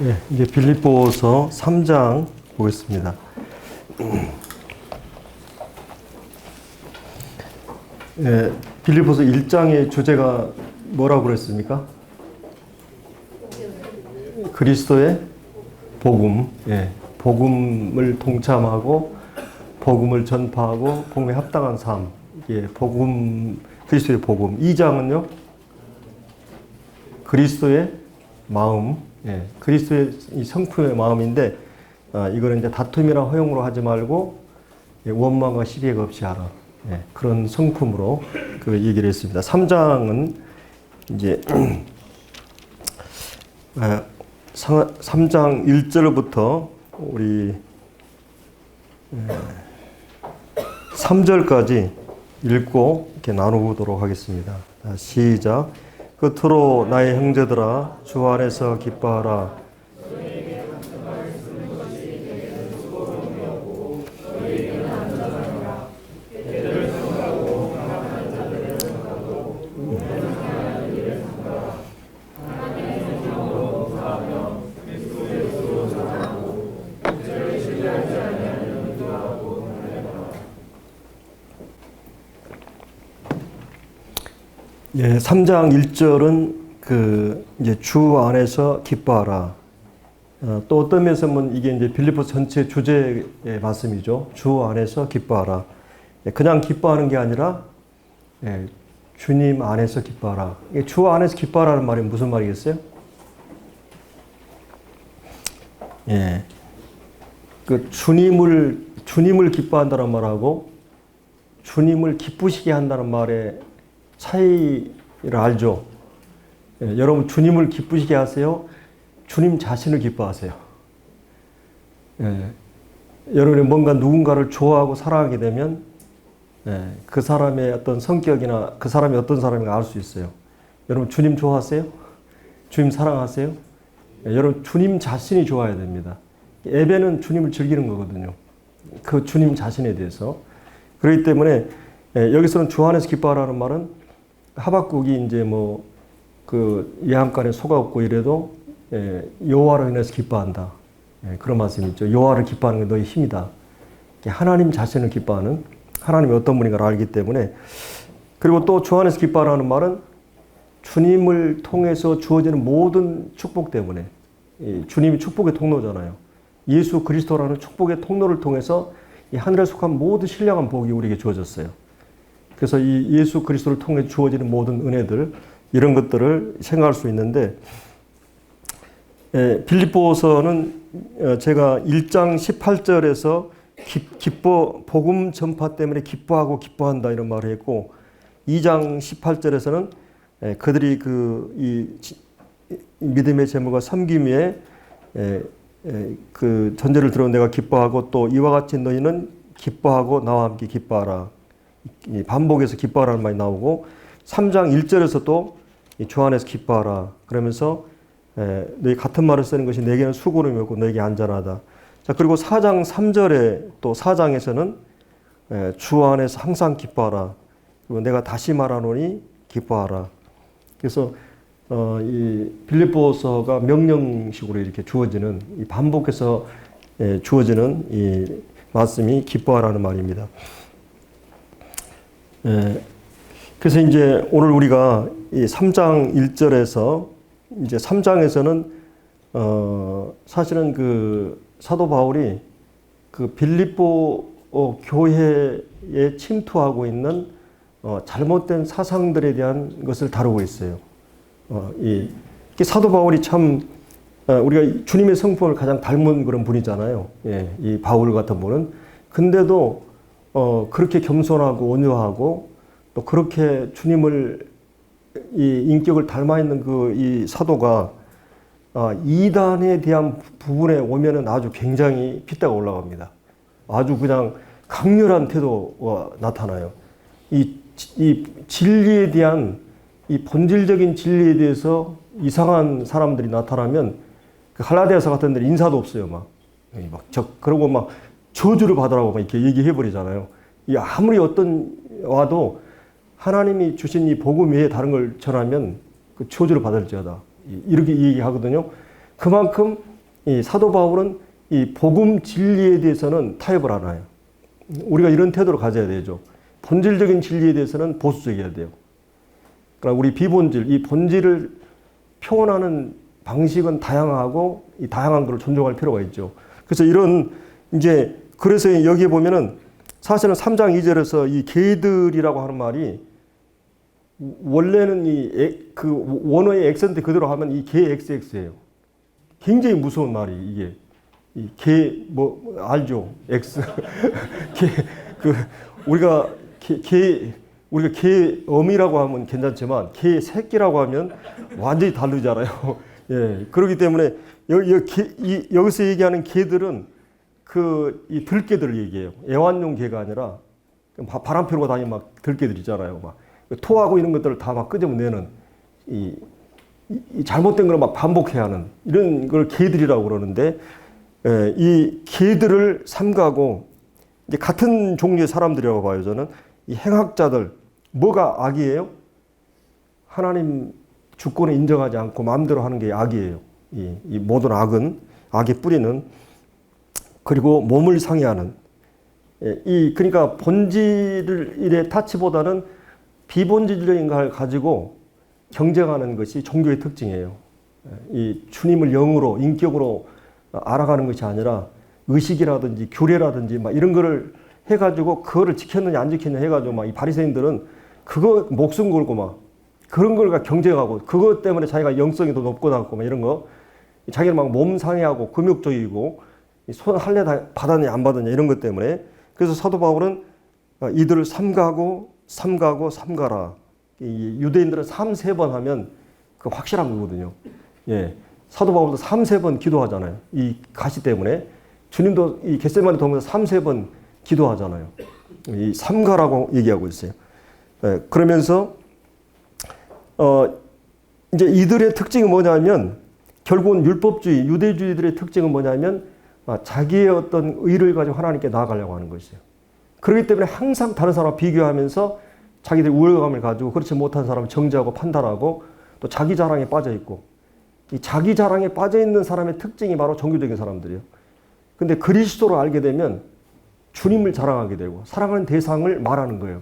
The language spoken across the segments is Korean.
예, 이제 빌립보서 3장 보겠습니다. 예, 빌립보서 1장의 주제가 뭐라고 그랬습니까? 그리스도의 복음. 예, 복음을 동참하고 복음을 전파하고 복음에 합당한 삶. 예, 복음, 그리스도의 복음. 2장은요? 그리스도의 마음. 예, 그리스도의 이 성품의 마음인데, 이거는 이제 다툼이나 허용으로 하지 말고, 예, 원망과 시비가 없이 하라. 예, 그런 성품으로 그 얘기를 했습니다. 3장은 이제, 3장 1절부터 우리 3절까지 읽고 이렇게 나누도록 하겠습니다. 시작. 끝으로 나의 형제들아 주 안에서 기뻐하라. 예, 3장 1절은 이제 주 안에서 기뻐하라. 또 어떤 면에서 보면 이게 이제 빌립보서 전체 주제의 말씀이죠. 주 안에서 기뻐하라. 예, 그냥 기뻐하는 게 아니라, 예, 주님 안에서 기뻐하라. 주 안에서 기뻐하라는 말이 무슨 말이겠어요? 예. 주님을 기뻐한다는 말하고 주님을 기쁘시게 한다는 말의 차이를 알죠? 예, 여러분 주님을 기쁘시게 하세요? 주님 자신을 기뻐하세요? 예, 여러분이 뭔가 누군가를 좋아하고 사랑하게 되면, 예, 그 사람의 어떤 성격이나 그 사람이 어떤 사람인가 알 수 있어요. 여러분 주님 좋아하세요? 주님 사랑하세요? 예, 여러분 주님 자신이 좋아야 됩니다. 예배는 주님을 즐기는 거거든요. 그 주님 자신에 대해서. 그렇기 때문에, 예, 여기서는 주 안에서 기뻐하라는 말은 하박국이 이제 예한간에 소가 없고 이래도, 예, 여호와로 인해서 기뻐한다. 예, 그런 말씀이 있죠. 여호와를 기뻐하는 게 너의 힘이다. 하나님 자신을 기뻐하는, 하나님이 어떤 분인가를 알기 때문에. 그리고 또 주 안에서 기뻐하라는 말은 주님을 통해서 주어지는 모든 축복 때문에, 주님이 축복의 통로잖아요. 예수 그리스도라는 축복의 통로를 통해서 이 하늘에 속한 모든 신령한 복이 우리에게 주어졌어요. 그래서 이 예수 그리스도를 통해 주어지는 모든 은혜들, 이런 것들을 생각할 수 있는데, 빌립보서는 제가 1장 18절에서 복음 전파 때문에 기뻐하고 기뻐한다 이런 말을 했고, 2장 18절에서는 그들이 이 믿음의 제물과 섬김 위에 그 전제를 들어 내가 기뻐하고 또 이와 같이 너희는 기뻐하고 나와 함께 기뻐하라. 반복해서 기뻐하라는 말이 나오고, 3장 1절에서 또 주 안에서 기뻐하라. 그러면서 너희 같은 말을 쓰는 것이 내게는 수고름이 없고 너에게 안전하다. 자, 그리고 4장 3절에 또 4장에서는 주 안에서 항상 기뻐하라. 그리고 내가 다시 말하노니 기뻐하라. 그래서 이 빌립보서가 명령식으로 이렇게 주어지는, 이 반복해서 주어지는 이 말씀이 기뻐하라는 말입니다. 그래서 이제 오늘 우리가 이 3장 1절에서 이제 3장에서는 사실은 사도 바울이 빌립보 교회에 침투하고 있는 잘못된 사상들에 대한 것을 다루고 있어요. 사도 바울이 참 우리가 주님의 성품을 가장 닮은 그런 분이잖아요. 예, 이 바울 같은 분은. 근데도 그렇게 겸손하고 온유하고 또 그렇게 주님을 이 인격을 닮아 있는 이 사도가 이단에 대한 부분에 오면은 아주 굉장히 핏대가 올라갑니다. 아주 그냥 강렬한 태도가 나타나요. 이 진리에 대한, 이 본질적인 진리에 대해서 이상한 사람들이 나타나면 갈라디아서 같은 데는 인사도 없어요. 그러고 막 저주를 받으라고 막 이렇게 얘기해 버리잖아요. 아무리 와도 하나님이 주신 이 복음 외에 다른 걸 전하면 그 저주를 받을지어다. 이렇게 얘기하거든요. 그만큼 이 사도 바울은 이 복음 진리에 대해서는 타협을 안 해요. 우리가 이런 태도를 가져야 되죠. 본질적인 진리에 대해서는 보수적이어야 돼요. 그러나 우리 비본질, 이 본질을 표현하는 방식은 다양하고 이 다양한 것을 존중할 필요가 있죠. 그래서 이런 이제 그래서 여기에 보면은 사실은 3장 2절에서 이 개들이라고 하는 말이 원래는 그 원어의 액센트 그대로 하면 이 개 XX예요. 굉장히 무서운 말이 이게 이 개 뭐 알죠? X 우리가 개 어미라고 하면 괜찮지만 개 새끼라고 하면 완전히 다르잖아요. 예, 그렇기 때문에 여기서 얘기하는 개들은 이 들개들을 얘기해요. 애완용 개가 아니라 바람 피우고 다니는 막 들개들 있잖아요. 막 토하고 이런 것들을 다 막 끄집어내는 이 잘못된 걸 막 반복해야 하는 이런 걸 개들이라고 그러는데, 이 개들을 삼가고 이제 같은 종류의 사람들이라고 봐요. 저는 이 행악자들, 뭐가 악이에요? 하나님 주권을 인정하지 않고 마음대로 하는 게 악이에요. 이 모든 악은 악의 뿌리는, 그리고 몸을 상해하는, 그러니까 본질의 타치보다는 비본질적인 걸 가지고 경쟁하는 것이 종교의 특징이에요. 이 주님을 영으로 인격으로 알아가는 것이 아니라 의식이라든지 규례라든지 막 이런 거를 해가지고 그거를 지켰느냐 안 지켰느냐 해가지고 막 이 바리새인들은 그거 목숨 걸고 막 그런 걸 경쟁하고 그것 때문에 자기가 영성이 더 높고 낮고 막 이런 거, 자기는 막 몸 상해하고 금욕적이고 손 할례 받았냐 안 받았냐 이런 것 때문에. 그래서 사도 바울은 이들을 삼가라. 이 유대인들은 3-3번 하면 그 확실한 거거든요. 예. 사도 바울도 3-3번 기도하잖아요. 이 가시 때문에. 주님도 이 겟세마네 동에서 3-3번 기도하잖아요. 이 삼가라고 얘기하고 있어요. 예. 그러면서 이제 이들의 특징이 뭐냐면, 결국은 율법주의, 유대주의들의 특징은 뭐냐면 자기의 어떤 의를 가지고 하나님께 나아가려고 하는 것이에요. 그렇기 때문에 항상 다른 사람과 비교하면서 자기들 우월감을 가지고 그렇지 못한 사람을 정죄하고 판단하고 또 자기 자랑에 빠져 있고, 이 자기 자랑에 빠져 있는 사람의 특징이 바로 종교적인 사람들이에요. 근데 그리스도를 알게 되면 주님을 자랑하게 되고 사랑하는 대상을 말하는 거예요.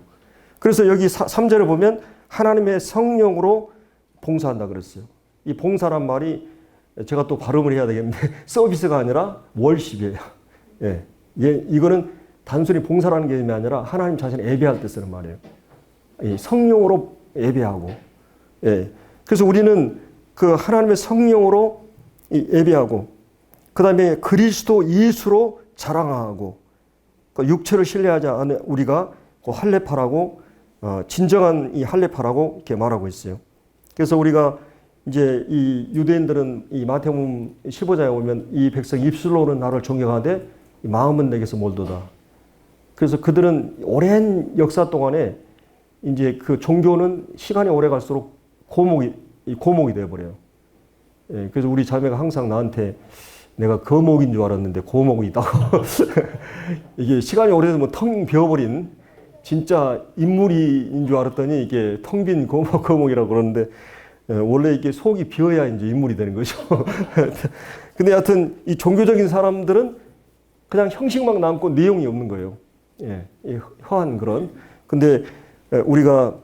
그래서 여기 3절에 보면 하나님의 성령으로 봉사한다 그랬어요. 이 봉사란 말이 제가 또 발음을 해야 되겠는데 서비스가 아니라 월십이에요. 예. 이거는 단순히 봉사라는 개념이 아니라 하나님 자신을 예배할 때 쓰는 말이에요. 성령으로 예배하고. 예. 그래서 우리는 그 하나님의 성령으로 예배하고, 그 다음에 그리스도 예수로 자랑하고, 그 육체를 신뢰하지 않은 우리가 그 할례파라고, 진정한 이 할례파라고 이렇게 말하고 있어요. 그래서 우리가 이제 이 유대인들은 이 마태복음 15장에 보면 이 백성 입술로는 나를 존경하되 마음은 내게서 멀도다. 그래서 그들은 오랜 역사 동안에 이제 그 종교는 시간이 오래 갈수록 고목이 되어버려요. 예, 그래서 우리 자매가 항상 나한테 내가 거목인 줄 알았는데 고목이 있다고. 이게 시간이 오래되면 텅 비어버린 진짜 인물인 줄 알았더니 이게 텅 빈 거목이라고 그러는데, 원래 이게 속이 비어야 이제 인물이 되는 거죠. 근데 하여튼 이 종교적인 사람들은 그냥 형식만 남고 내용이 없는 거예요. 예, 허한 그런. 근데 우리가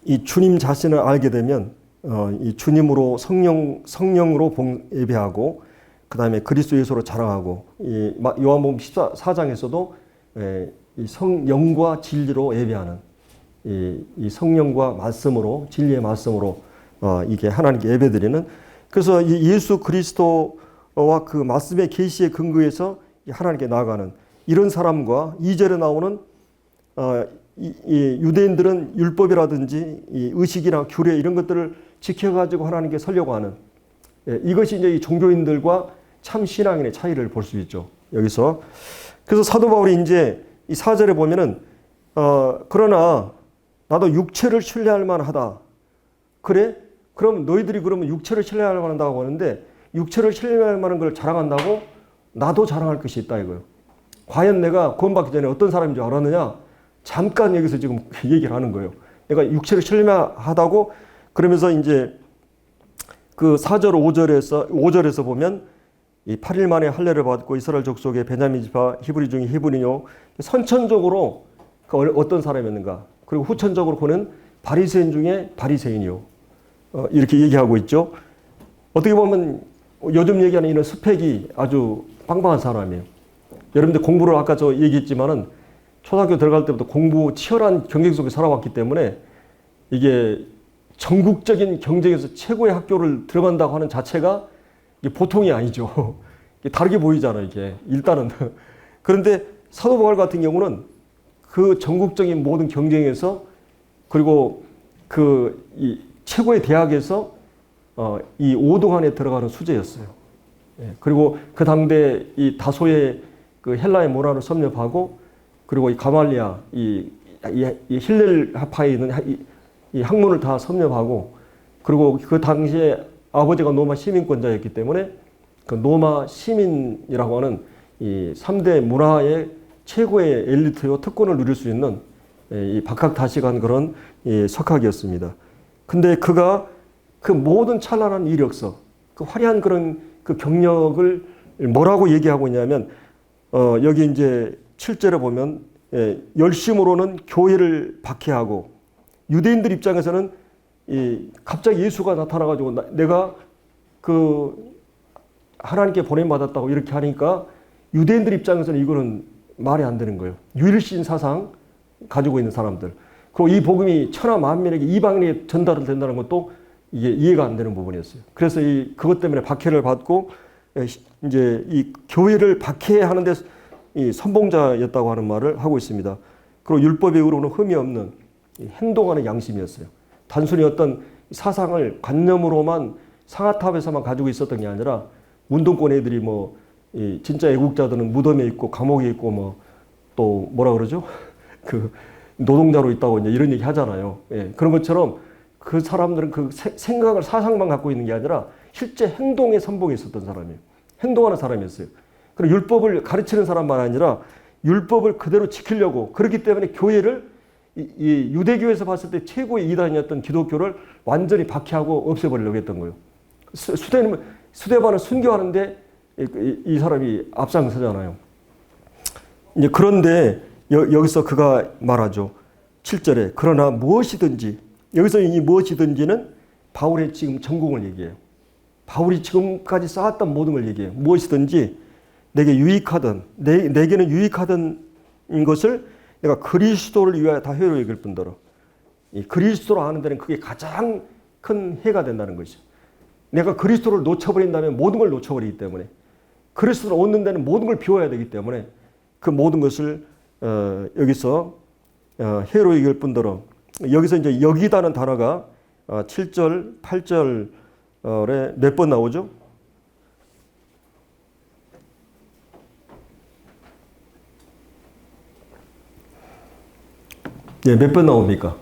이 주님 자신을 알게 되면 이 주님으로 성령으로 예배하고, 그 다음에 그리스도 예수로 자랑하고, 이 요한복음 14장에서도 이 성령과 진리로 예배하는 이 성령과 말씀으로, 진리의 말씀으로 이게 하나님께 예배드리는. 그래서 이 예수 그리스도와 그 말씀의 계시의 근거에서 하나님께 나아가는 이런 사람과, 2절에 나오는 이 유대인들은 율법이라든지 이 의식이나 규례 이런 것들을 지켜가지고 하나님께 서려고 하는, 이것이 이제 이 종교인들과 참 신앙인의 차이를 볼 수 있죠. 여기서. 그래서 사도 바울이 이제 이 4절에 보면은 그러나 나도 육체를 신뢰할 만하다. 그래? 그럼 너희들이 그러면 육체를 신뢰할 만하다고 하는데, 육체를 신뢰할 만한 걸 자랑한다고? 나도 자랑할 것이 있다 이거예요. 과연 내가 구원받기 전에 어떤 사람인 줄 알았느냐? 잠깐 여기서 지금 얘기를 하는 거예요. 내가 육체를 신뢰하다고 그러면서 이제 그 4절 5절에서 보면 이 8일 만에 할례를 받고 이스라엘 족속의 베냐민 지파 히브리 중에 히브리요. 선천적으로 그 어떤 사람이었는가? 그리고 후천적으로 그는 바리새인 중에 바리새인이요. 이렇게 얘기하고 있죠. 어떻게 보면 요즘 얘기하는 이런 스펙이 아주 빵빵한 사람이에요. 여러분들 공부를 아까 저 얘기했지만은 초등학교 들어갈 때부터 공부 치열한 경쟁 속에 살아왔기 때문에 이게 전국적인 경쟁에서 최고의 학교를 들어간다고 하는 자체가 이게 보통이 아니죠. 이게 다르게 보이잖아요, 이게. 일단은. 그런데 사도 바울 같은 경우는 그 전국적인 모든 경쟁에서 그리고 이 최고의 대학에서 이 5등 안에 들어가는 수재였어요. 예, 그리고 그 당대 이 다소의 그 헬라의 문화를 섭렵하고 그리고 이 가말리아, 이 힐렐 하파에 있는 이 학문을 다 섭렵하고 그리고 그 당시에 아버지가 로마 시민권자였기 때문에 그 로마 시민이라고 하는 이 3대 문화의 최고의 엘리트요 특권을 누릴 수 있는 이 박학다식한 그런 이 석학이었습니다. 근데 그가 그 모든 찬란한 이력서, 그 화려한 그런 그 경력을 뭐라고 얘기하고 있냐면 여기 이제 7절에 보면 열심으로는 교회를 박해하고 유대인들 입장에서는 갑자기 예수가 나타나가지고 내가 그 하나님께 보냄받았다고 이렇게 하니까 유대인들 입장에서는 이거는 말이 안 되는 거예요. 유일신 사상 가지고 있는 사람들. 그리고 이 복음이 천하 만민에게 이방인에게 전달을 된다는 것도 이게 이해가 안 되는 부분이었어요. 그래서 그것 때문에 박해를 받고 이제 이 교회를 박해하는데 이 선봉자였다고 하는 말을 하고 있습니다. 그리고 율법에 의로는 흠이 없는 행동하는 양심이었어요. 단순히 어떤 사상을 관념으로만 상하탑에서만 가지고 있었던 게 아니라 운동권 애들이 진짜 애국자들은 무덤에 있고 감옥에 있고 또 뭐라 그러죠? 그 노동자로 있다고 이제 이런 얘기 하잖아요. 예, 그런 것처럼 그 사람들은 그 생각을 사상만 갖고 있는 게 아니라 실제 행동에 선봉에 있었던 사람이에요. 행동하는 사람이었어요. 그리고 율법을 가르치는 사람만 아니라 율법을 그대로 지키려고 그렇기 때문에 교회를 이 유대교에서 봤을 때 최고의 이단이었던 기독교를 완전히 박해하고 없애버리려고 했던 거예요. 수데반을 순교하는데 이 사람이 앞장서잖아요. 이제 그런데 여기서 그가 말하죠. 7절에 그러나 무엇이든지 여기서 이 무엇이든지는 바울의 지금 전공을 얘기해요. 바울이 지금까지 쌓았던 모든 걸 얘기해요. 무엇이든지 내게 유익하든 내게는 유익하든 것을 내가 그리스도를 위하여 다 회로 여길 뿐더러 이 그리스도로 아는 데는 그게 가장 큰 해가 된다는 것이죠. 내가 그리스도를 놓쳐버린다면 모든 걸 놓쳐버리기 때문에 그리스도를 얻는 데는 모든 걸 비워야 되기 때문에 그 모든 것을 여기서 해로 여길 뿐더러 여기서 이제 여기다는 단어가 7절, 8절에 몇 번 나오죠? 예, 몇 번 나옵니까?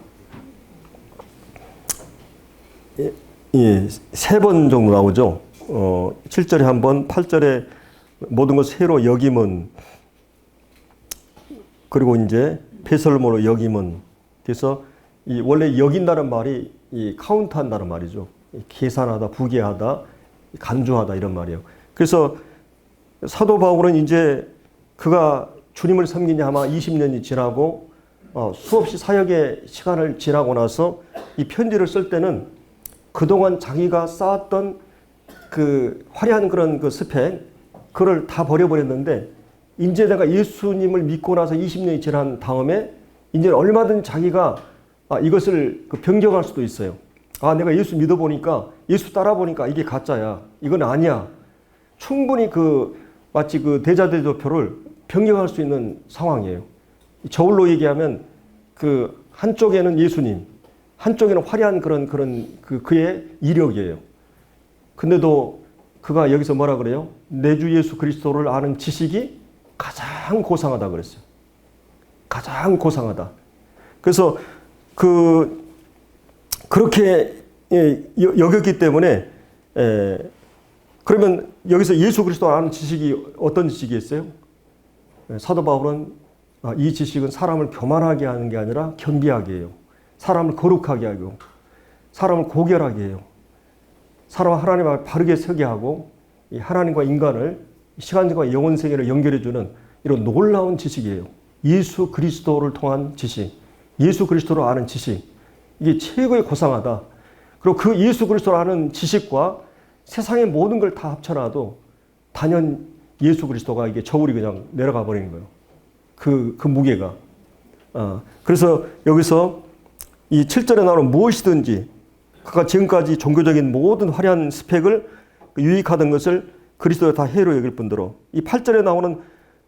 예, 3번 정도 나오죠. 7절에 한 번, 8절에 모든 것 새로 여김은 그리고 이제 폐설모로 여김은 그래서 원래 여긴다는 말이 카운트한다는 말이죠. 계산하다, 부계하다, 간주하다 이런 말이에요. 그래서 사도 바울은 이제 그가 주님을 섬긴 지 아마 20년이 지나고 수없이 사역의 시간을 지나고 나서 이 편지를 쓸 때는 그동안 자기가 쌓았던 그 화려한 그런 그 스펙 그걸 다 버려버렸는데 이제 내가 예수님을 믿고 나서 20년이 지난 다음에 이제 얼마든 자기가 이것을 변경할 수도 있어요. 내가 예수 믿어보니까 예수 따라보니까 이게 가짜야. 이건 아니야. 충분히 마치 그 대자대조표를 변경할 수 있는 상황이에요. 저울로 얘기하면 그 한쪽에는 예수님, 한쪽에는 화려한 그의 이력이에요. 근데도 그가 여기서 뭐라 그래요? 내 주 예수 그리스도를 아는 지식이 가장 고상하다 그랬어요. 가장 고상하다. 그래서 그렇게 여겼기 때문에 그러면 여기서 예수 그리스도를 아는 지식이 어떤 지식이었어요? 사도 바울은 이 지식은 사람을 교만하게 하는 게 아니라 겸비하게 해요. 사람을 거룩하게 하고 사람을 고결하게 해요. 사람과 하나님 앞에 바르게 서게 하고 이 하나님과 인간을 시간과 영원 세계를 연결해주는 이런 놀라운 지식이에요. 예수 그리스도를 통한 지식, 예수 그리스도를 아는 지식, 이게 최고의 고상하다. 그리고 그 예수 그리스도를 아는 지식과 세상의 모든 걸 다 합쳐놔도 단연 예수 그리스도가 이게 저울이 그냥 내려가 버리는 거예요. 그 무게가. 그래서 여기서 이 7절에 나오는 무엇이든지 그가 지금까지 종교적인 모든 화려한 스펙을 유익하던 것을 그리스도가 다 해로 여길 뿐더러 이 8절에 나오는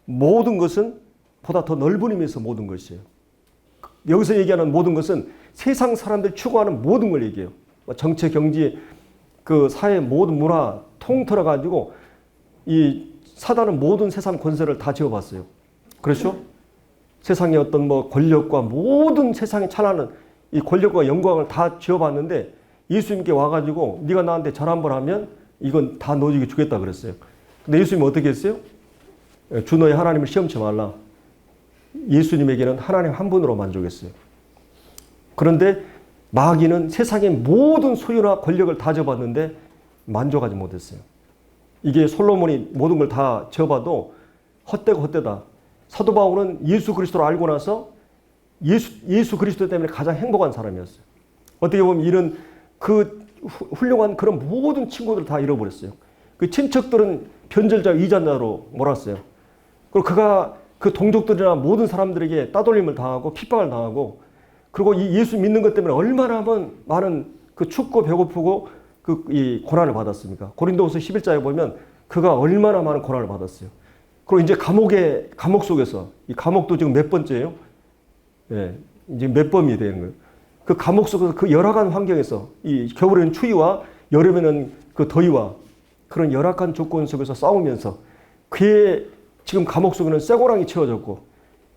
모든 것은 보다 더 넓은 의미에서 모든 것이에요. 여기서 얘기하는 모든 것은 세상 사람들이 추구하는 모든 걸 얘기해요. 정치, 경제, 그 사회 모든 문화 통틀어 가지고 이 사단은 모든 세상 권세를 다 지어봤어요. 그렇죠? 세상의 어떤 뭐 권력과 모든 세상에 찬란한 이 권력과 영광을 다 지어봤는데 예수님께 와가지고 네가 나한테 절 한번 하면 이건 다 너에게 주겠다 그랬어요. 근데 예수님은 어떻게 했어요? 주 너의 하나님을 시험치 말라. 예수님에게는 하나님 한 분으로 만족했어요. 그런데 마귀는 세상의 모든 소유나 권력을 다 접었는데 만족하지 못했어요. 이게 솔로몬이 모든 걸 다 접어도 헛되고 헛되다. 사도 바울은 예수 그리스도를 알고 나서 예수 그리스도 때문에 가장 행복한 사람이었어요. 어떻게 보면 이런 그 훌륭한 그런 모든 친구들을 다 잃어버렸어요. 그 친척들은 변절자, 이단자로 몰았어요. 그리고 그가 그 동족들이나 모든 사람들에게 따돌림을 당하고 핍박을 당하고 그리고 이 예수 믿는 것 때문에 얼마나 많은 그 춥고 배고프고 이 고난을 받았습니까? 고린도후서 11장에 보면 그가 얼마나 많은 고난을 받았어요. 그리고 이제 감옥 속에서 이 감옥도 지금 몇 번째예요? 예, 이제 몇 범이 되는 거예요. 그 감옥 속에서 그 열악한 환경에서 이 겨울에는 추위와 여름에는 그 더위와 그런 열악한 조건 속에서 싸우면서 그의 지금 감옥 속에는 쇠고랑이 채워졌고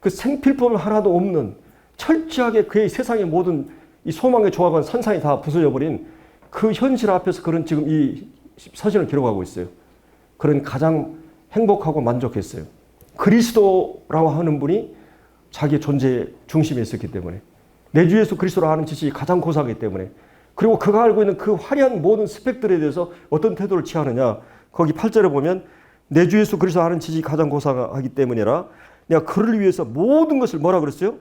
그 생필품 하나도 없는 철저하게 그의 세상의 모든 이 소망의 조각은 산산이 다 부서져 버린 그 현실 앞에서 그런 지금 이 서신을 기록하고 있어요. 그런 가장 행복하고 만족했어요. 그리스도라고 하는 분이 자기의 존재의 중심에 있었기 때문에 내 주 예수 그리스도를 아는 지식이 가장 고상하기 때문에 그리고 그가 알고 있는 그 화려한 모든 스펙들에 대해서 어떤 태도를 취하느냐 거기 8절에 보면 내 주 예수 그리스도를 아는 지식이 가장 고상하기 때문이라 내가 그를 위해서 모든 것을 뭐라 그랬어요?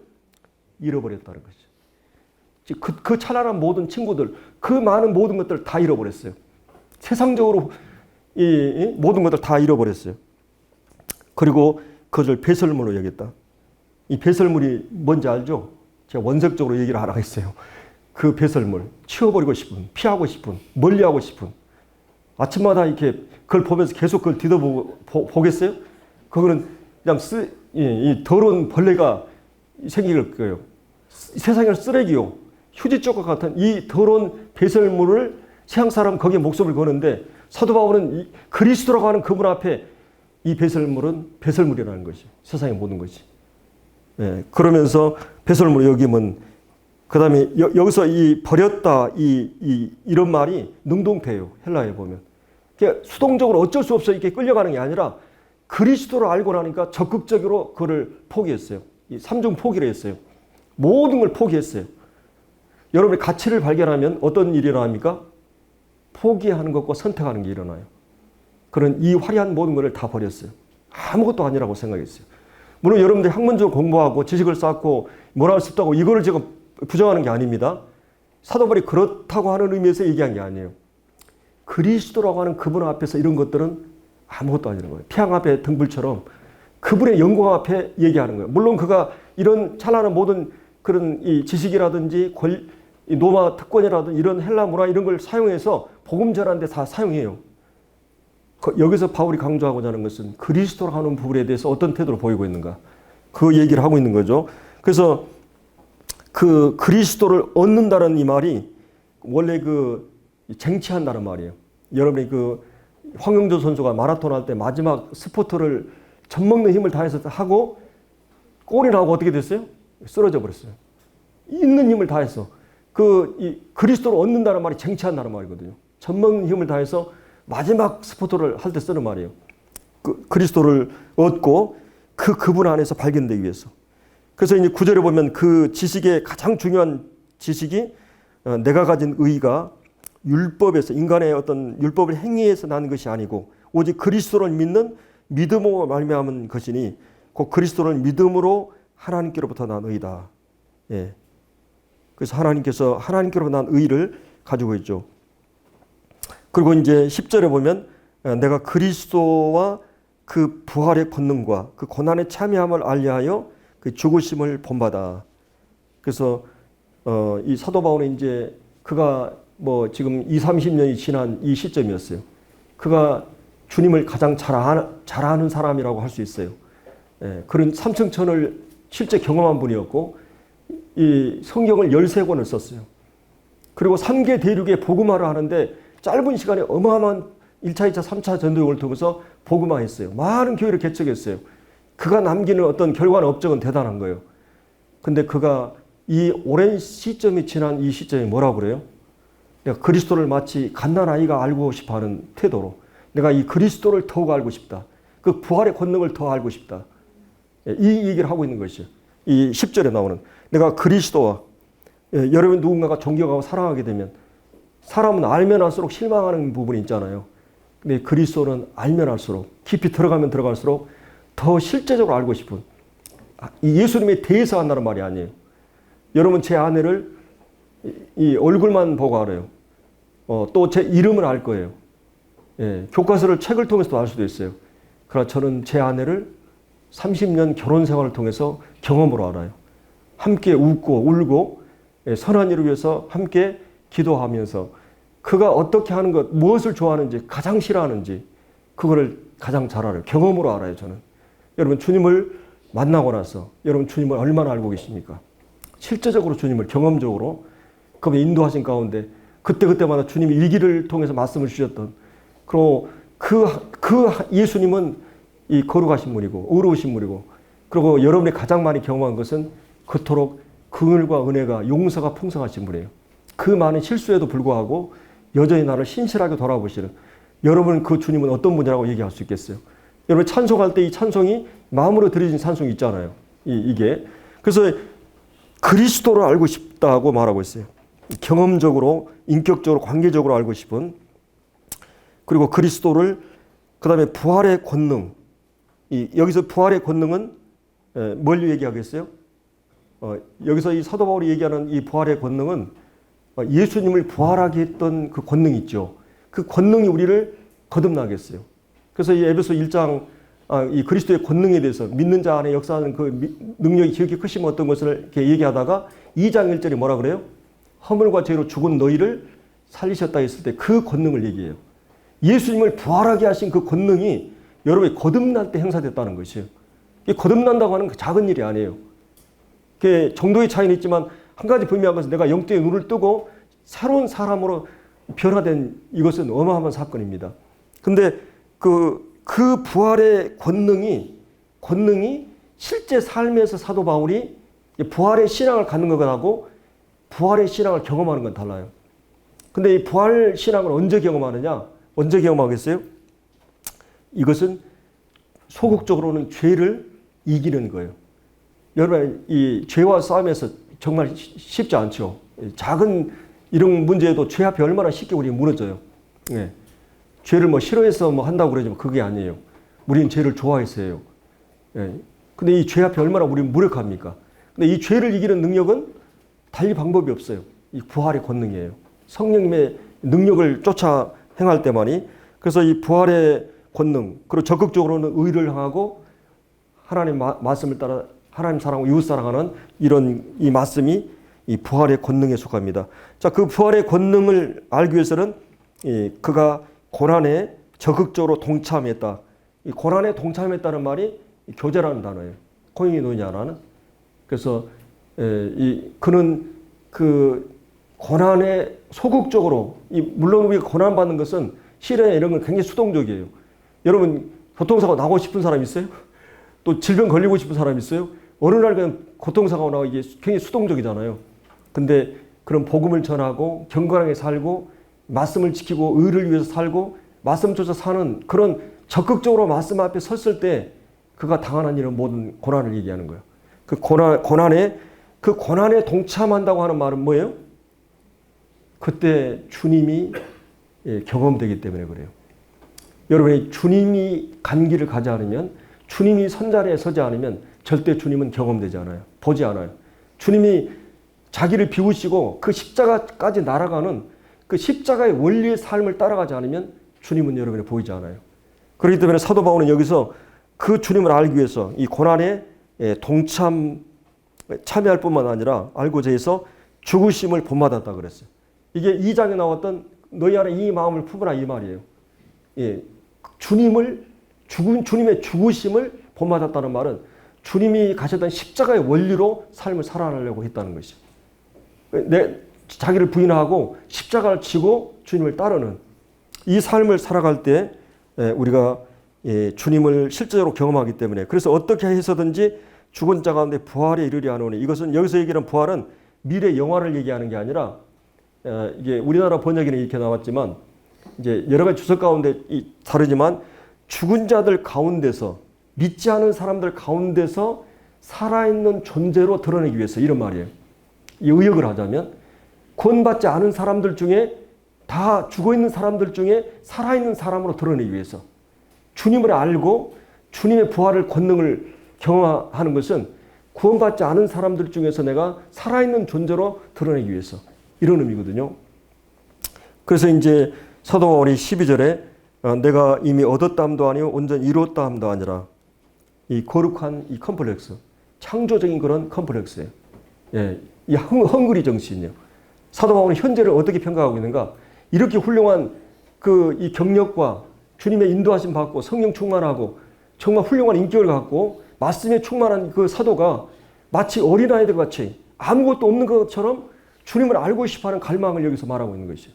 잃어버렸다는 것이죠. 그 찬란한 모든 친구들 그 많은 모든 것들을 다 잃어버렸어요. 세상적으로 이 모든 것들 다 잃어버렸어요. 그리고 그것을 배설물로 여겼다. 이 배설물이 뭔지 알죠? 제가 원색적으로 얘기를 안 하겠어요. 그 배설물, 치워버리고 싶은, 피하고 싶은, 멀리하고 싶은. 아침마다 이렇게 그걸 보면서 계속 그걸 뒤져보겠어요? 그거는 그냥 이 더러운 벌레가 생길 거예요. 세상의 쓰레기요. 휴지 조각 같은 이 더러운 배설물을 세상 사람 거기에 목숨을 거는데 사도 바울은 이 그리스도라고 하는 그분 앞에 이 배설물은 배설물이라는 것이 세상의 모든 것이. 예, 그러면서 배설물 여기면 그 다음에 여기서 이 버렸다 이런 말이 능동태예요. 헬라에 보면. 그러니까 수동적으로 어쩔 수 없어 이렇게 끌려가는 게 아니라 그리스도를 알고 나니까 적극적으로 그를 포기했어요. 이 삼중 포기를 했어요. 모든 걸 포기했어요. 여러분이 가치를 발견하면 어떤 일이 일어납니까? 포기하는 것과 선택하는 게 일어나요. 그런 이 화려한 모든 것을 다 버렸어요. 아무것도 아니라고 생각했어요. 물론 여러분들이 학문적으로 공부하고 지식을 쌓고 뭘 할 수 없다고 이거를 제가 부정하는 게 아닙니다. 사도 바울이 그렇다고 하는 의미에서 얘기한 게 아니에요. 그리스도라고 하는 그분 앞에서 이런 것들은 아무것도 아니라는 거예요. 태양 앞에 등불처럼 그분의 영광 앞에 얘기하는 거예요. 물론 그가 이런 찬란한 모든 그런 이 지식이라든지 이 로마 특권이라든지 이런 헬라 문화 이런 걸 사용해서 복음 전하는 데 다 사용해요. 여기서 바울이 강조하고자 하는 것은 그리스도라고 하는 부분에 대해서 어떤 태도를 보이고 있는가. 그 얘기를 하고 있는 거죠. 그래서 그 그리스도를 얻는다는 이 말이 원래 그 쟁취한다는 말이에요. 여러분이 그 황영조 선수가 마라톤 할 때 마지막 스포트를 젖먹는 힘을 다해서 하고 골이 나오고 어떻게 됐어요? 쓰러져 버렸어요. 있는 힘을 다해서 이 그리스도를 얻는다는 말이 쟁취한다는 말이거든요. 젖먹는 힘을 다해서 마지막 스포트를 할 때 쓰는 말이에요. 그리스도를 얻고 그분 안에서 발견되기 위해서. 그래서 이제 9절에 보면 그 지식의 가장 중요한 지식이 내가 가진 의의가 율법에서 인간의 어떤 율법을 행위해서 난 것이 아니고 오직 그리스도를 믿는 믿음으로 말미암은 것이니 그 그리스도를 믿음으로 하나님께로부터 난 의다. 예. 그래서 하나님께서 하나님께로부터 난 의를 가지고 있죠. 그리고 이제 10절에 보면 내가 그리스도와 그 부활의 권능과 그 고난의 참여함을 알리하여 그 죽으심을 본받아. 그래서 이 사도 바울은 이제 그가 뭐 지금 20-30년이 지난 이 시점이었어요. 그가 주님을 가장 잘 아는 사람이라고 할 수 있어요. 예, 그런 삼층천을 실제 경험한 분이었고 이 성경을 13권을 썼어요. 그리고 3개 대륙에 복음화를 하는데 짧은 시간에 어마어마한 1차, 2차, 3차 전도행을 통해서 복음화했어요. 많은 교회를 개척했어요. 그가 남기는 어떤 결과는 업적은 대단한 거예요. 근데 그가 이 오랜 시점이 지난 이 시점에 뭐라고 그래요? 내가 그리스도를 마치 갓난아이가 알고 싶어하는 태도로 내가 이 그리스도를 더욱 알고 싶다. 그 부활의 권능을 더 알고 싶다. 이 얘기를 하고 있는 것이죠. 이 10절에 나오는 내가 그리스도와 여러분 누군가가 존경하고 사랑하게 되면 사람은 알면 알수록 실망하는 부분이 있잖아요. 근데 그리스도는 알면 알수록 깊이 들어가면 들어갈수록 더 실제적으로 알고 싶은 이 예수님에 대해서 한다는 말이 아니에요. 여러분 제 아내를 이 얼굴만 보고 알아요. 또 제 이름을 알 거예요. 예, 교과서를 책을 통해서도 알 수도 있어요. 그러나 저는 제 아내를 30년 결혼 생활을 통해서 경험으로 알아요. 함께 웃고 울고 선한 일을 위해서 함께 기도하면서 그가 어떻게 하는 것, 무엇을 좋아하는지, 가장 싫어하는지 그거를 가장 잘 알아요. 경험으로 알아요, 저는. 여러분 주님을 만나고 나서 여러분 주님을 얼마나 알고 계십니까? 실제적으로 주님을 경험적으로 그 인도하신 가운데 그때그때마다 주님이 일기를 통해서 말씀을 주셨던 그리고 그 예수님은 이 거룩하신 분이고 의로우신 분이고 그리고 여러분이 가장 많이 경험한 것은 그토록 긍휼과 은혜가 용서가 풍성하신 분이에요. 그 많은 실수에도 불구하고 여전히 나를 신실하게 돌아보시는 여러분 그 주님은 어떤 분이라고 얘기할 수 있겠어요? 여러분 찬송할 때 이 찬송이 마음으로 드려진 찬송이 있잖아요. 이게 그래서 그리스도를 알고 싶다고 말하고 있어요. 경험적으로 인격적으로 관계적으로 알고 싶은 그리고 그리스도를 그 다음에 부활의 권능 여기서 부활의 권능은 뭘 얘기하겠어요? 여기서 이 사도 바울이 얘기하는 이 부활의 권능은 예수님을 부활하게 했던 그 권능이 있죠. 그 권능이 우리를 거듭나게 했어요. 그래서 이 에베소 1장 이 그리스도의 권능에 대해서 믿는 자 안에 역사하는 그 능력이 지극히 크시면 어떤 것을 이렇게 얘기하다가 2장 1절에 뭐라 그래요? 허물과 죄로 죽은 너희를 살리셨다 했을 때 그 권능을 얘기해요. 예수님을 부활하게 하신 그 권능이 여러분이 거듭날 때 행사됐다는 것이에요. 거듭난다고 하는 그 작은 일이 아니에요. 그게 정도의 차이는 있지만 한 가지 분명한 것은 내가 영적인 눈을 뜨고 새로운 사람으로 변화된 이것은 어마어마한 사건입니다. 근데 그 부활의 권능이 실제 삶에서 사도 바울이 부활의 신앙을 갖는 것하고 부활의 신앙을 경험하는 건 달라요. 근데 이 부활 신앙을 언제 경험하느냐? 언제 경험하겠어요? 이것은 소극적으로는 죄를 이기는 거예요. 여러분 이 죄와 싸움에서 정말 쉽지 않죠. 작은 이런 문제에도 죄 앞에 얼마나 쉽게 우리 무너져요. 네. 죄를 뭐 싫어해서 뭐 한다고 그러지만 그게 아니에요. 우리는 죄를 좋아해서 해요. 네. 근데 이 죄 앞에 얼마나 우리는 무력합니까? 근데 이 죄를 이기는 능력은 달리 방법이 없어요. 이 부활의 권능이에요. 성령님의 능력을 쫓아 행할 때만이. 그래서 이 부활의 권능, 그리고 적극적으로는 의를 향하고 하나님 말씀을 따라 하나님 사랑하고 이웃 사랑하는 이런 이 말씀이 이 부활의 권능에 속합니다. 자, 그 부활의 권능을 알기 위해서는 그가 고난에 적극적으로 동참했다. 이 고난에 동참했다는 말이 교제라는 단어예요. 코인노니아라는. 그래서 그는 그 고난에 소극적으로 물론 우리가 고난 받는 것은 시련에 이런 건 굉장히 수동적이에요. 여러분 교통사고 나고 싶은 사람 있어요? 또 질병 걸리고 싶은 사람 있어요? 어느 날 그냥 교통사고 나고 이게 굉장히 수동적이잖아요. 근데 그런 복음을 전하고 경건하게 살고 말씀을 지키고 의를 위해서 살고 말씀 쫓아 사는 그런 적극적으로 말씀 앞에 섰을 때 그가 당하는 이런 모든 고난을 얘기하는 거예요. 그 고난에 동참한다고 하는 말은 뭐예요? 그때 주님이 경험되기 때문에 그래요. 여러분이 주님이 간 길을 가지 않으면, 주님이 선자리에 서지 않으면 절대 주님은 경험되지 않아요. 보지 않아요. 주님이 자기를 비우시고 그 십자가까지 날아가는 그 십자가의 원리의 삶을 따라가지 않으면 주님은 여러분이 보이지 않아요. 그렇기 때문에 사도 바울은 여기서 그 주님을 알기 위해서 이 고난에 참여할 뿐만 아니라 알고자 해서 죽으심을 본받았다 그랬어요. 이게 2장에 나왔던 너희 안에 이 마음을 품으라 이 말이에요. 예, 주님의 죽으심을 본받았다는 말은 주님이 가셨던 십자가의 원리로 삶을 살아가려고 했다는 것이죠. 자기를 부인하고 십자가를 지고 주님을 따르는 이 삶을 살아갈 때 우리가 주님을 실제로 경험하기 때문에, 그래서 어떻게 해서든지 죽은 자 가운데 부활에 이르려 하노니, 이것은 여기서 얘기하는 부활은 미래 영화를 얘기하는 게 아니라, 이게 우리나라 번역에는 이렇게 나왔지만 이제 여러 가지 주석 가운데 다르지만 죽은 자들 가운데서, 믿지 않은 사람들 가운데서 살아있는 존재로 드러내기 위해서, 이런 말이에요. 이 의역을 하자면 구원받지 않은 사람들 중에, 다 죽어있는 사람들 중에 살아있는 사람으로 드러내기 위해서, 주님을 알고 주님의 부활을 권능을 경험하는 것은 구원받지 않은 사람들 중에서 내가 살아있는 존재로 드러내기 위해서, 이런 의미거든요. 그래서 이제 사도 바울이 12절에 내가 이미 얻었다함도 아니요 온전히 이루었다함도 아니라, 이 거룩한 이 컴플렉스, 창조적인 그런 컴플렉스예요. 예, 이 헝그리 정신이요. 사도 바울은 현재를 어떻게 평가하고 있는가? 이렇게 훌륭한 이 경력과 주님의 인도하심 받고 성령 충만하고 정말 훌륭한 인격을 갖고 말씀에 충만한 그 사도가 마치 어린아이들 같이 아무것도 없는 것처럼 주님을 알고 싶어하는 갈망을 여기서 말하고 있는 것이죠.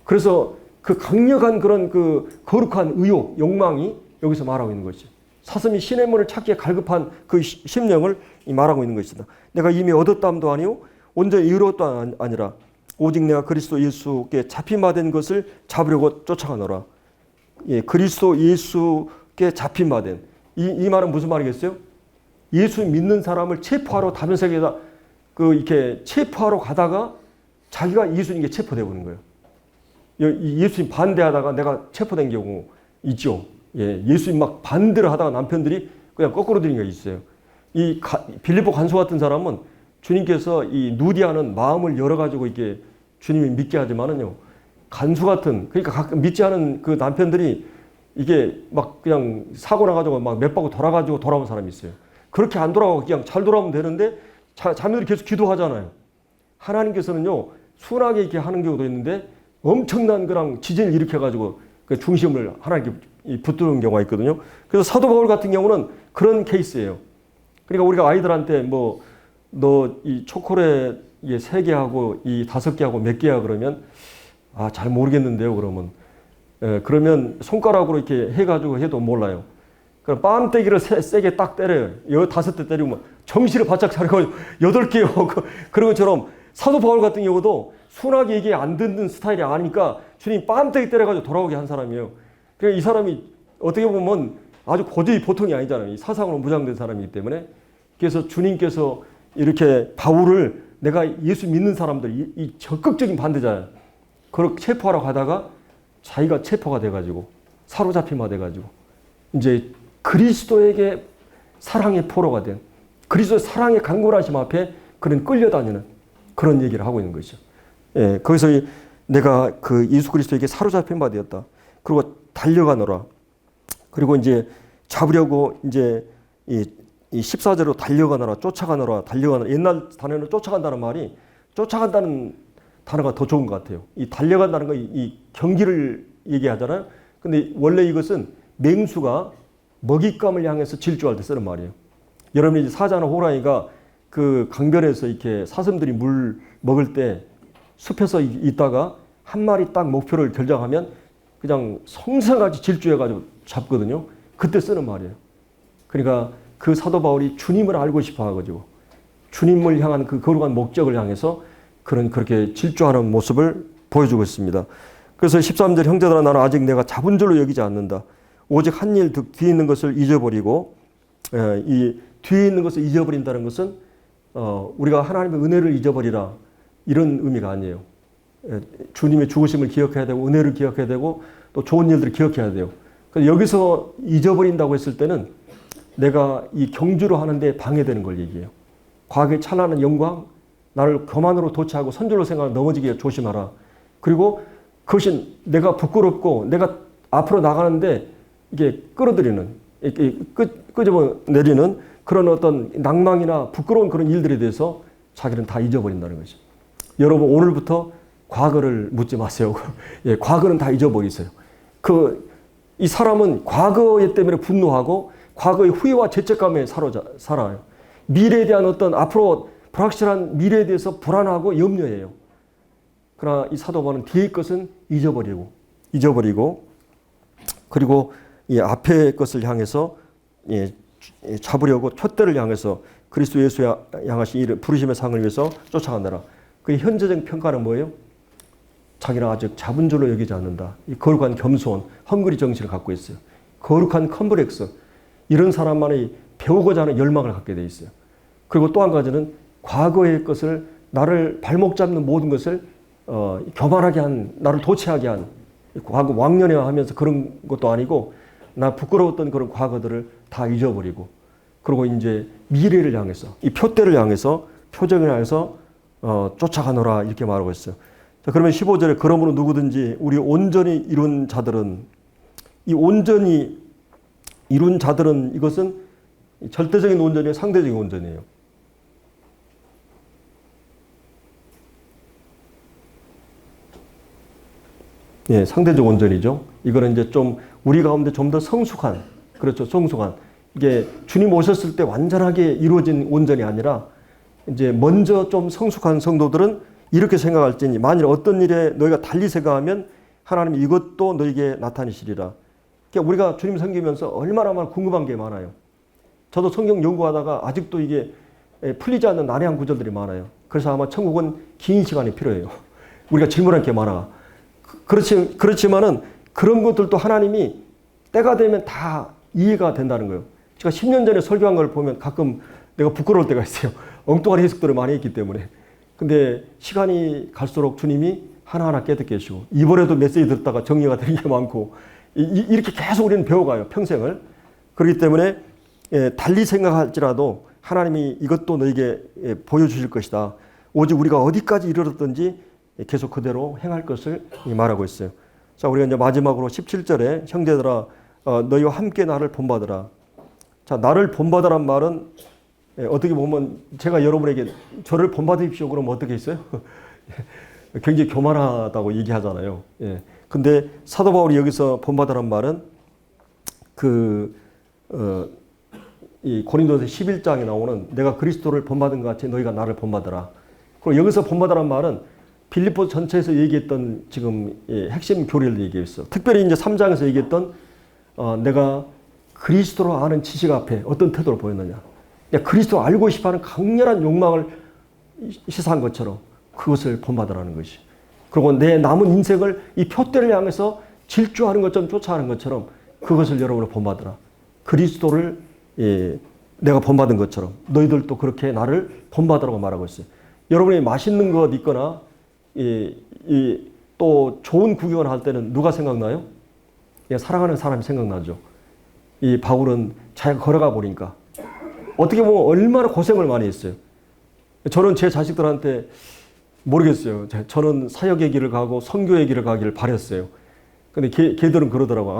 그래서 그 강력한 그런 그 거룩한 의욕, 욕망이 여기서 말하고 있는 것이죠. 사슴이 신의 문을 찾기에 갈급한 그 심령을 말하고 있는 것이다. 내가 이미 얻었다함도 아니요 온전히 이루었다 아니라 오직 내가 그리스도 예수께 잡힌 바 된 것을 잡으려고 쫓아가노라. 예, 그리스도 예수께 잡힌 바 된, 이 말은 무슨 말이겠어요? 예수 믿는 사람을 체포하러 다른 세계에다 이렇게 체포하러 가다가 자기가 예수님께 체포되어 버린 거예요. 예수님 반대하다가 내가 체포된 경우 있죠. 예, 예수님 막 반대를 하다가 남편들이 그냥 거꾸로 들인 게 있어요. 이 빌립보 간수 같은 사람은 주님께서 이 누디하는 마음을 열어가지고 이렇게 주님이 믿게 하지만은요, 간수 같은, 그러니까 가끔 믿지 않은 그 남편들이 이게 막 그냥 사고 나가지고 막 몇 바퀴 돌아가지고 돌아온 사람이 있어요. 그렇게 안 돌아가고 그냥 잘 돌아오면 되는데 자매들이 계속 기도하잖아요. 하나님께서는요, 순하게 이렇게 하는 경우도 있는데 엄청난 그런 지진을 일으켜가지고 그 중심을 하나님께 붙드는 경우가 있거든요. 그래서 사도 바울 같은 경우는 그런 케이스예요. 그러니까 우리가 아이들한테 너 이 초콜릿 3개 하고 이 5개 하고 몇 개야 그러면 잘 모르겠는데요 그러면 그러면 손가락으로 이렇게 해가지고 해도 몰라요. 그럼 빰때기를 세게 딱 때려요. 5대 때리면 정신을 바짝 차리고 8개요. 그런 것처럼 사도 바울 같은 경우도 순하게 이게 안 듣는 스타일이 아니니까 주님 빰때기 때려가지고 돌아오게 한 사람이에요. 그러니까 이 사람이 어떻게 보면 아주 고집이 보통이 아니잖아요. 이 사상으로 무장된 사람이기 때문에. 그래서 주님께서 이렇게 바울을, 내가 예수 믿는 사람들, 이 적극적인 반대자예요. 그렇게 체포하러 가다가 자기가 체포가 돼가지고 사로잡힘화 돼가지고 이제 그리스도에게 사랑의 포로가 된, 그리스도의 사랑의 강건하심 앞에 그런 끌려다니는 그런 얘기를 하고 있는 것이죠. 예, 거기서 내가 그 예수 그리스도에게 사로잡힌 바 되었다. 그리고 달려가노라. 그리고 이제 잡으려고 이제 이 14절로 달려가노라, 쫓아가노라, 달려가노라. 옛날 단어는 쫓아간다는 말이, 쫓아간다는 단어가 더 좋은 것 같아요. 이 달려간다는 거, 이 경기를 얘기하잖아요. 근데 원래 이것은 맹수가 먹잇감을 향해서 질주할 때 쓰는 말이에요. 여러분이 사자나 호랑이가 그 강변에서 이렇게 사슴들이 물 먹을 때 숲에서 있다가 한 마리 딱 목표를 결정하면 그냥 성성같이 질주해가지고 잡거든요. 그때 쓰는 말이에요. 그러니까 그 사도 바울이 주님을 알고 싶어 하가지고 주님을 향한 그 거룩한 목적을 향해서 그렇게 질주하는 모습을 보여주고 있습니다. 그래서 13절 형제들아 나는 아직 내가 잡은 줄로 여기지 않는다. 오직 한 일 뒤에 있는 것을 잊어버리고, 이 뒤에 있는 것을 잊어버린다는 것은 우리가 하나님의 은혜를 잊어버리라 이런 의미가 아니에요. 주님의 죽으심을 기억해야 되고 은혜를 기억해야 되고 또 좋은 일들을 기억해야 돼요. 그래서 여기서 잊어버린다고 했을 때는 내가 이 경주로 하는데 방해되는 걸 얘기해요. 과거의 찬란한 영광, 나를 교만으로 도취하고 선줄로 생각하고 넘어지게 조심하라. 그리고 그것이 내가 부끄럽고 내가 앞으로 나가는데 이게 끌어들이는, 이렇게 끄집어내리는 그런 어떤 낭망이나 부끄러운 그런 일들에 대해서 자기는 다 잊어버린다는 거죠. 여러분 오늘부터 과거를 묻지 마세요. 예, 과거는 다 잊어버리세요. 이 사람은 과거에 때문에 분노하고 과거의 후회와 죄책감에 살아요. 미래에 대한 어떤 앞으로 불확실한 미래에 대해서 불안하고 염려해요. 그러나 이 사도 바울은 뒤의 것은 잊어버리고 그리고 이 앞의 것을 향해서 잡으려고 촛대를 향해서 그리스도 예수에 향하신 이 부르심의 상을 위해서 쫓아간다라. 그 현재적 평가는 뭐예요? 자기는 아직 잡은 줄로 여기지 않는다. 이 거룩한 겸손, 헝그리 정신을 갖고 있어요. 거룩한 컴플렉스. 이런 사람만이 배우고자 하는 열망을 갖게 돼 있어요. 그리고 또 한 가지는 과거의 것을 나를 발목 잡는 모든 것을 교만하게 한, 나를 도취하게 한 과거 왕년회하면서 그런 것도 아니고 나 부끄러웠던 그런 과거들을 다 잊어버리고 그리고 이제 미래를 향해서 이 표대를 향해서 표적을 향해서 쫓아가노라 이렇게 말하고 있어요. 자, 그러면 15절에 그러므로 누구든지 우리 온전히 이룬 자들은 이 온전히 이룬 자들은 이것은 절대적인 온전이에요, 상대적인 온전이에요. 예, 상대적 온전이죠. 이거는 이제 좀 우리 가운데 좀 더 성숙한, 그렇죠, 성숙한. 이게 주님 오셨을 때 완전하게 이루어진 온전이 아니라 이제 먼저 좀 성숙한 성도들은 이렇게 생각할지니 만일 어떤 일에 너희가 달리 생각하면 하나님이 이것도 너희에게 나타내시리라. 그러니까 우리가 주님 섬기면서 얼마나 궁금한 게 많아요. 저도 성경 연구하다가 아직도 이게 풀리지 않는 난해한 구절들이 많아요. 그래서 아마 천국은 긴 시간이 필요해요. 우리가 질문할 게 많아. 그렇지만은 그런 것들도 하나님이 때가 되면 다 이해가 된다는 거예요. 제가 10년 전에 설교한 걸 보면 가끔 내가 부끄러울 때가 있어요. 엉뚱한 해석들을 많이 했기 때문에. 근데 시간이 갈수록 주님이 하나하나 깨닫게 해주시고 이번에도 메시지 듣다가 정리가 되는 게 많고 이렇게 계속 우리는 배워가요. 평생을. 그렇기 때문에 달리 생각할지라도 하나님이 이것도 너에게 보여주실 것이다. 오직 우리가 어디까지 이르렀든지 계속 그대로 행할 것을 말하고 있어요. 자, 우리가 이제 마지막으로 17절에 형제들아 너희와 함께 나를 본받으라. 자, 나를 본받으란 말은 어떻게 보면 제가 여러분에게 저를 본받으십시오 그러면 어떻게 있어요? 굉장히 교만하다고 얘기하잖아요. 예. 근데 사도 바울이 여기서 본받으란 말은 이 고린도서 11장에 나오는 내가 그리스도를 본받은 것 같이 너희가 나를 본받으라. 그리고 여기서 본받으란 말은 빌립보 전체에서 얘기했던 지금 핵심 교리를 얘기했어. 특별히 이제 3장에서 얘기했던 내가 그리스도로 아는 지식 앞에 어떤 태도를 보였느냐. 내가 그리스도를 알고 싶어하는 강렬한 욕망을 시사한 것처럼 그것을 본받으라는 것이. 그리고 내 남은 인생을 이 표대를 향해서 질주하는 것처럼 쫓아가는 것처럼 그것을 여러분을 본받으라. 그리스도를 내가 본받은 것처럼 너희들도 그렇게 나를 본받으라고 말하고 있어요. 여러분이 맛있는 것 있거나 또 좋은 구경을 할 때는 누가 생각나요? 사랑하는 사람이 생각나죠. 이 바울은 자기가 걸어가 보니까 어떻게 보면 얼마나 고생을 많이 했어요. 저는 제 자식들한테 모르겠어요. 저는 사역의 길을 가고 선교의 길을 가기를 바랬어요. 근데 걔들은 그러더라고.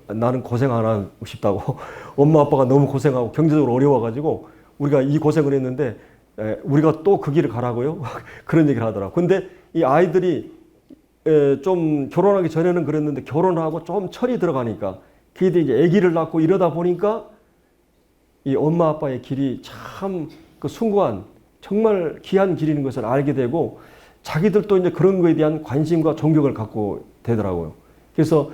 나는 고생 안 하고 싶다고. 엄마 아빠가 너무 고생하고 경제적으로 어려워가지고 우리가 이 고생을 했는데 우리가 또 그 길을 가라고요? 그런 얘기를 하더라고. 근데 이 아이들이 좀 결혼하기 전에는 그랬는데 결혼하고 좀 철이 들어가니까 걔들이 이제 아기를 낳고 이러다 보니까 이 엄마 아빠의 길이 참 그 숭고한 정말 귀한 길인 것을 알게 되고 자기들도 이제 그런 거에 대한 관심과 존경을 갖고 되더라고요. 그래서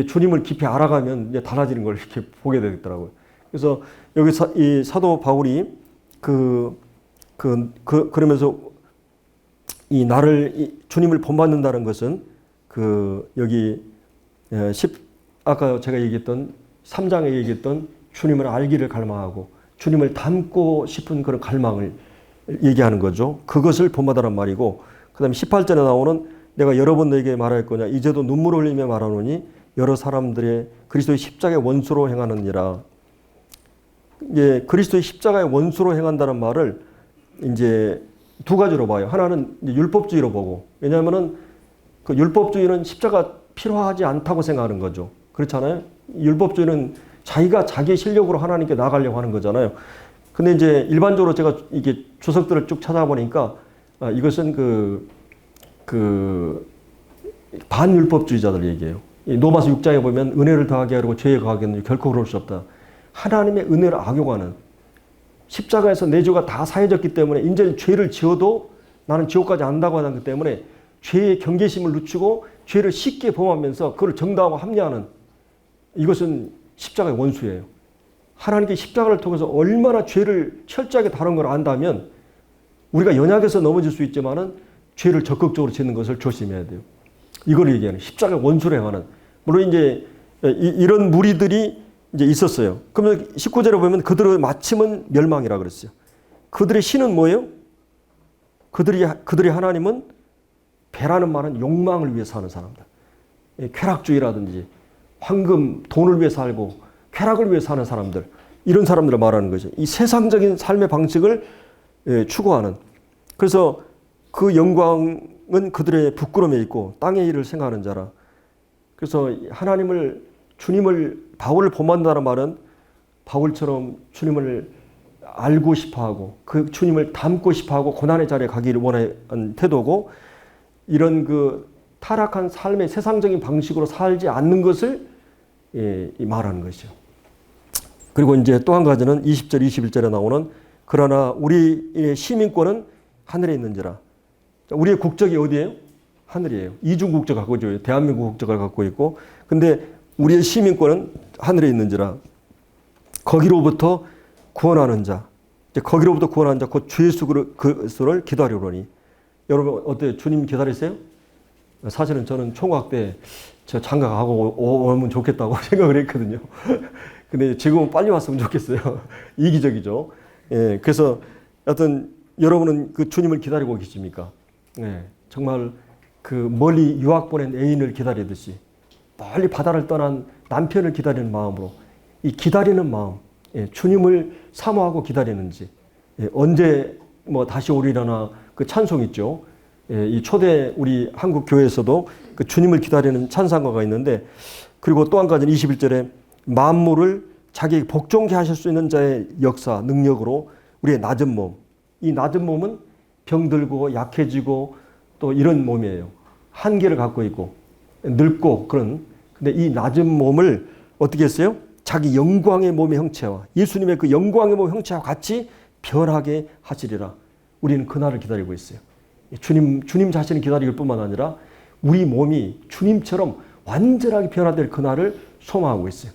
주님을 깊이 알아가면 이제 달라지는 걸 이렇게 보게 되더라고요. 그래서 여기 이 사도 바울이 그러면서 주님을 본받는다는 것은 여기 아까 제가 얘기했던 3장에 얘기했던 주님을 알기를 갈망하고 주님을 닮고 싶은 그런 갈망을 얘기하는 거죠. 그것을 본받으란 말이고 그 다음에 18절에 나오는 내가 여러 번 너에게 말하였거냐 이제도 눈물 흘리며 말하노니 여러 사람들의 그리스도의 십자가의 원수로 행하느니라. 이제 그리스도의 십자가의 원수로 행한다는 말을 이제 두 가지로 봐요. 하나는 이제 율법주의로 보고, 왜냐하면은 그 율법주의는 십자가 필요하지 않다고 생각하는 거죠. 그렇잖아요. 율법주의는 자기가 자기 실력으로 하나님께 나가려고 하는 거잖아요. 근데 이제 일반적으로 제가 이게 주석들을 쭉 찾아보니까 이것은 그 반율법주의자들 얘기예요. 로마서 6장에 보면 은혜를 더하게 하려고 죄에 거하겠느냐 결코 그럴 수 없다. 하나님의 은혜를 악용하는, 십자가에서 내 죄가 다 사해졌기 때문에 이제 죄를 지어도 나는 지옥까지 안 간다고 하기 때문에 죄의 경계심을 늦추고 죄를 쉽게 범하면서 그걸 정당하고 합리화하는, 이것은 십자가의 원수예요. 하나님께 십자가를 통해서 얼마나 죄를 철저하게 다룬 걸 안다면 우리가 연약해서 넘어질 수 있지만은 죄를 적극적으로 짓는 것을 조심해야 돼요. 이걸 얘기하는 십자가의 원수로 행하는. 물론 이제 이런 무리들이 이제 있었어요. 그러면 19절에 보면 그들의 마침은 멸망이라 그랬어요. 그들의 신은 뭐예요? 그들의 하나님은, 배라는 말은 욕망을 위해 사는 사람들. 쾌락주의라든지 황금, 돈을 위해 살고 쾌락을 위해 사는 사람들, 이런 사람들을 말하는 거죠. 이 세상적인 삶의 방식을 추구하는. 그래서 그 영광은 그들의 부끄러움에 있고 땅의 일을 생각하는 자라. 그래서 주님을, 바울을 본받는다는 말은 바울처럼 주님을 알고 싶어하고 그 주님을 닮고 싶어하고 고난의 자리에 가기를 원하는 태도고, 이런 그 타락한 삶의 세상적인 방식으로 살지 않는 것을 말하는 것이죠. 그리고 이제 또 한 가지는 20절, 21절에 나오는 그러나 우리의 시민권은 하늘에 있는지라. 우리의 국적이 어디예요? 하늘이에요. 이중 국적 갖고 있죠. 대한민국 국적을 갖고 있고, 근데 우리의 시민권은 하늘에 있는지라. 거기로부터 구원하는 자, 거기로부터 구원하는 자, 곧 주 예수를 기다리오니. 여러분 어때요? 주님 기다리세요? 사실은 저는 총각 때 저 장가 가고 오면 좋겠다고 생각을 했거든요. 근데 지금은 빨리 왔으면 좋겠어요. 이기적이죠. 예, 그래서 여하튼 여러분은 그 주님을 기다리고 계십니까? 예, 정말 그 멀리 유학 보낸 애인을 기다리듯이 멀리 바다를 떠난 남편을 기다리는 마음으로, 이 기다리는 마음, 주님을 사모하고 기다리는지, 언제 뭐 다시 오리라나 그 찬송 있죠. 이 초대 우리 한국 교회에서도 그 주님을 기다리는 찬송가가 있는데, 그리고 또 한 가지는 21절에 만물을 자기에게 복종케 하실 수 있는 자의 역사, 능력으로 우리의 낮은 몸, 이 낮은 몸은 병들고 약해지고 또 이런 몸이에요. 한계를 갖고 있고 늙고 그런. 근데 이 낮은 몸을 어떻게 했어요? 자기 영광의 몸의 형체와 예수님의 그 영광의 몸의 형체와 같이 변하게 하시리라. 우리는 그날을 기다리고 있어요. 주님 자신을 기다릴 뿐만 아니라 우리 몸이 주님처럼 완전하게 변화될 그날을 소망하고 있어요.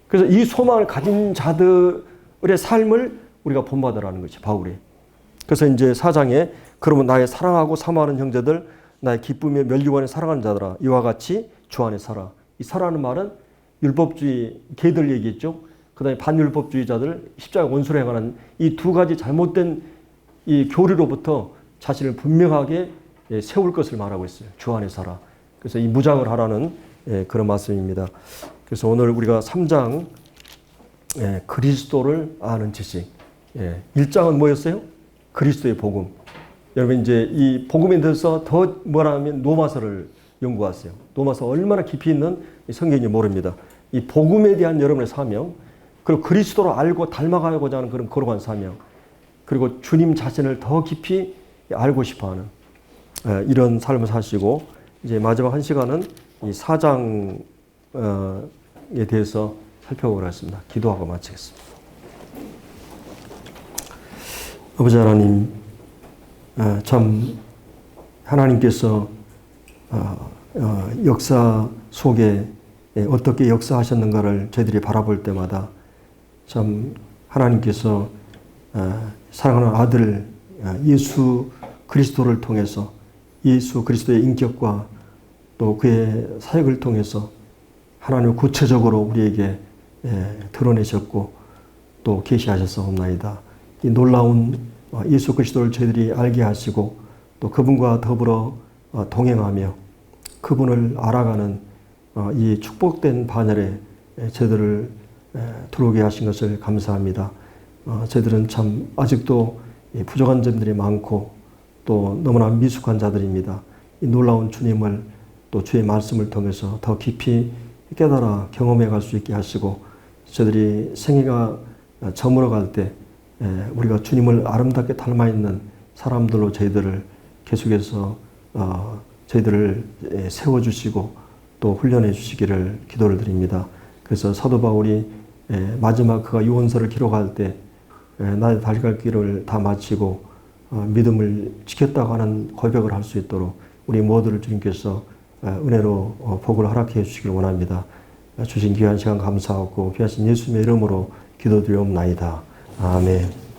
그래서 이 소망을 가진 자들의 삶을 우리가 본받으라는 것이 바울이. 그래서 이제 4장에 그러면 나의 사랑하고 사모하는 형제들, 나의 기쁨의 멸류관에 사랑하는 자들아, 이와 같이 주 안에 살아. 이 살아는 말은 율법주의 개들 얘기했죠. 그 다음에 반율법주의자들, 십자가 원수로 행하는 이 두 가지 잘못된 이 교리로부터 자신을 분명하게 세울 것을 말하고 있어요. 주 안에 살아. 그래서 이 무장을 하라는 그런 말씀입니다. 그래서 오늘 우리가 3장 그리스도를 아는 지식. 1장은 뭐였어요? 그리스도의 복음. 여러분 이제 이 복음에 대해서 더 뭐라면 로마서를 연구하세요. 로마서 얼마나 깊이 있는 성경인지 모릅니다. 이 복음에 대한 여러분의 사명, 그리고 그리스도를 알고 닮아가고자 하는 그런 거룩한 사명, 그리고 주님 자신을 더 깊이 알고 싶어하는 이런 삶을 사시고, 이제 마지막 한 시간은 이 4장에 대해서 살펴보도록 하겠습니다. 기도하고 마치겠습니다. 아버지 하나님, 참 하나님께서 역사 속에 어떻게 역사하셨는가를 저희들이 바라볼 때마다 참 하나님께서 사랑하는 아들 예수 그리스도를 통해서, 예수 그리스도의 인격과 또 그의 사역을 통해서 하나님 구체적으로 우리에게 드러내셨고 또 계시하셨사옵나이다. 이 놀라운 예수 그리스도를 저희들이 알게 하시고 또 그분과 더불어 동행하며 그분을 알아가는 이 축복된 반열에 저희들을 들어오게 하신 것을 감사합니다. 저희들은 참 아직도 부족한 점들이 많고 또 너무나 미숙한 자들입니다. 이 놀라운 주님을 또 주의 말씀을 통해서 더 깊이 깨달아 경험해 갈 수 있게 하시고 저희들이 생애가 저물어 갈 때 우리가 주님을 아름답게 닮아 있는 사람들로 저희들을 계속해서 저희들을 세워주시고 또 훈련해 주시기를 기도를 드립니다. 그래서 사도 바울이 마지막 그가 유언서를 기록할 때 나의 달려갈 길을 다 마치고 믿음을 지켰다고 하는 고백을 할 수 있도록 우리 모두를 주님께서 은혜로 복을 허락해 주시길 원합니다. 주신 귀한 시간 감사하고 귀하신 예수님의 이름으로 기도드리옵나이다. 아멘.